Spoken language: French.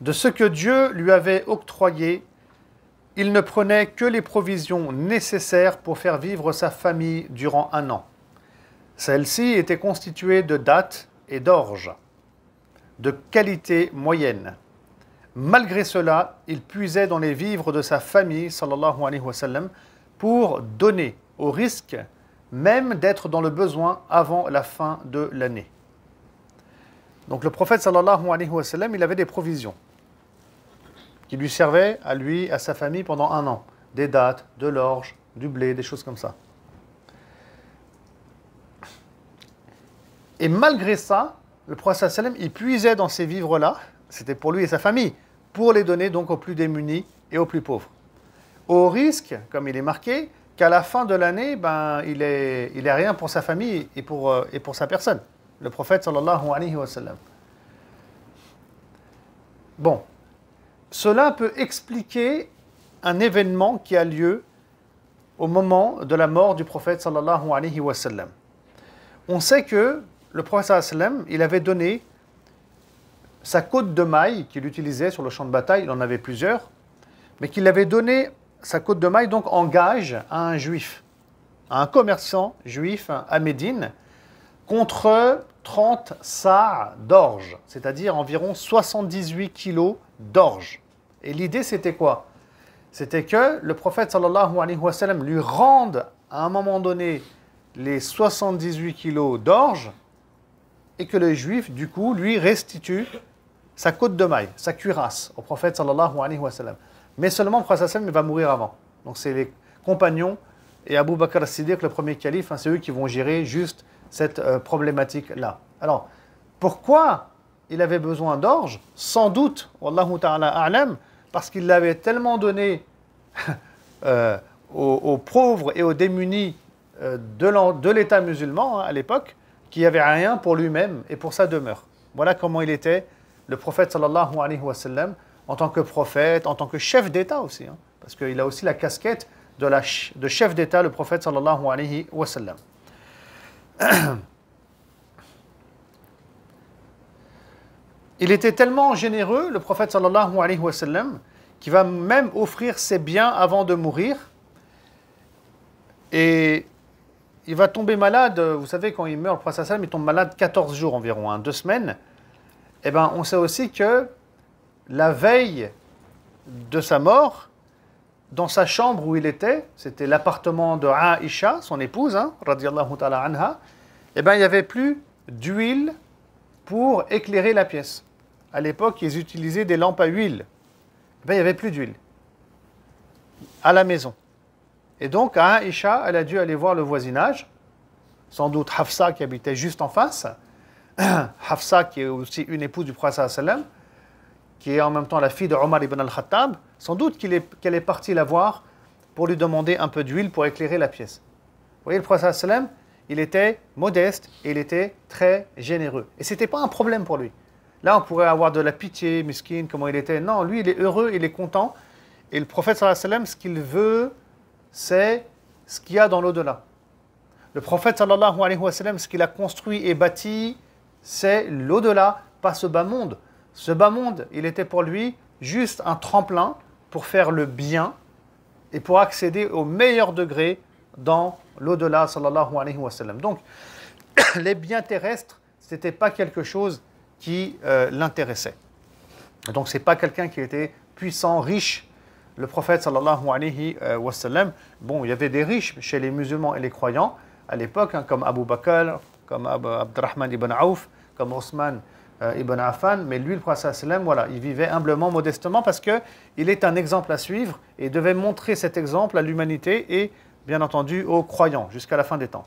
De ce que Dieu lui avait octroyé, il ne prenait que les provisions nécessaires pour faire vivre sa famille durant 1 an. Celle-ci était constituée de dattes et d'orge, de qualité moyenne. Malgré cela, il puisait dans les vivres de sa famille, sallallahu alayhi wa sallam, pour donner, au risque même d'être dans le besoin avant la fin de l'année. Donc le prophète sallallahu alayhi wa sallam, il avait des provisions qui lui servaient à lui, à sa famille pendant 1 an. Des dattes, de l'orge, du blé, des choses comme ça. Et malgré ça, le prophète sallallahu alayhi wa sallam, il puisait dans ces vivres-là, c'était pour lui et sa famille, pour les donner donc aux plus démunis et aux plus pauvres. Au risque, comme il est marqué, qu'à la fin de l'année, il est rien pour sa famille et pour sa personne. Le prophète sallallahu alayhi wa sallam. Bon, cela peut expliquer un événement qui a lieu au moment de la mort du prophète sallallahu alayhi wa sallam. On sait que le prophète sallallahu alayhi wa sallam, il avait donné sa côte de maille qu'il utilisait sur le champ de bataille, il en avait plusieurs, mais qu'il avait donné sa côte de maille donc en gage à un juif, à un commerçant juif à Médine, contre 30 sa' d'orge, c'est-à-dire environ 78 kilos d'orge. Et l'idée c'était quoi? C'était que le prophète sallallahu alayhi wa sallam lui rende à un moment donné les 78 kilos d'orge et que le juif du coup lui restitue sa côte de maille, sa cuirasse au prophète sallallahu alayhi wa sallam. Mais seulement le prophète sallallahu alayhi wa sallam va mourir avant. Donc c'est les compagnons et Abu Bakr as-Siddiq, le premier calife, c'est eux qui vont gérer juste cette problématique-là. Alors, pourquoi il avait besoin d'orge? Sans doute, wallahu ta'ala a'lam, parce qu'il l'avait tellement donné aux pauvres et aux démunis de l'État musulman à l'époque, qu'il n'y avait rien pour lui-même et pour sa demeure. Voilà comment il était, le prophète sallallahu alayhi wa sallam, en tant que prophète, en tant que chef d'État aussi, hein, parce qu'il a aussi la casquette de chef d'État, le prophète sallallahu alayhi wa sallam. Il était tellement généreux, le prophète sallallahu alayhi wa sallam, qu'il va même offrir ses biens avant de mourir. Et il va tomber malade, vous savez, quand il meurt, le prophète sallallahu alayhi wa sallam, il tombe malade 14 jours environ, 2 semaines. Eh bien, on sait aussi que la veille de sa mort, dans sa chambre où il était, c'était l'appartement de Aïcha, son épouse, radiyallahu ta'ala anha, eh bien, il n'y avait plus d'huile pour éclairer la pièce. À l'époque, ils utilisaient des lampes à huile. Eh bien, il n'y avait plus d'huile à la maison. Et donc, Aïcha, elle a dû aller voir le voisinage, sans doute Hafsa qui habitait juste en face, Hafsa qui est aussi une épouse du prophète sallallahu alayhi wa sallam, qui est en même temps la fille de Omar ibn al-Khattab, sans doute qu'elle est partie la voir pour lui demander un peu d'huile pour éclairer la pièce. Vous voyez, le prophète sallallahu alayhi wa sallam, il était modeste et il était très généreux. Et ce n'était pas un problème pour lui. Là, on pourrait avoir de la pitié, miskin, comment il était. Non, lui, il est heureux, il est content. Et le prophète sallallahu alayhi wa sallam, ce qu'il veut, c'est ce qu'il y a dans l'au-delà. Le prophète sallallahu alayhi wa sallam, ce qu'il a construit et bâti, c'est l'au-delà, pas ce bas monde. Ce bas monde, il était pour lui juste un tremplin pour faire le bien et pour accéder au meilleur degré dans l'au-delà, sallallahu alayhi wa sallam. Donc, les biens terrestres, ce n'était pas quelque chose qui l'intéressait. Donc, ce n'est pas quelqu'un qui était puissant, riche. Le prophète, sallallahu alayhi wa sallam, bon, il y avait des riches chez les musulmans et les croyants à l'époque, comme Abu Bakr, comme Abdurrahman ibn Auf, comme Osman ibn Affan, mais lui, le prophète sallam, voilà, il vivait humblement, modestement, parce qu'il est un exemple à suivre et devait montrer cet exemple à l'humanité et, bien entendu, aux croyants jusqu'à la fin des temps.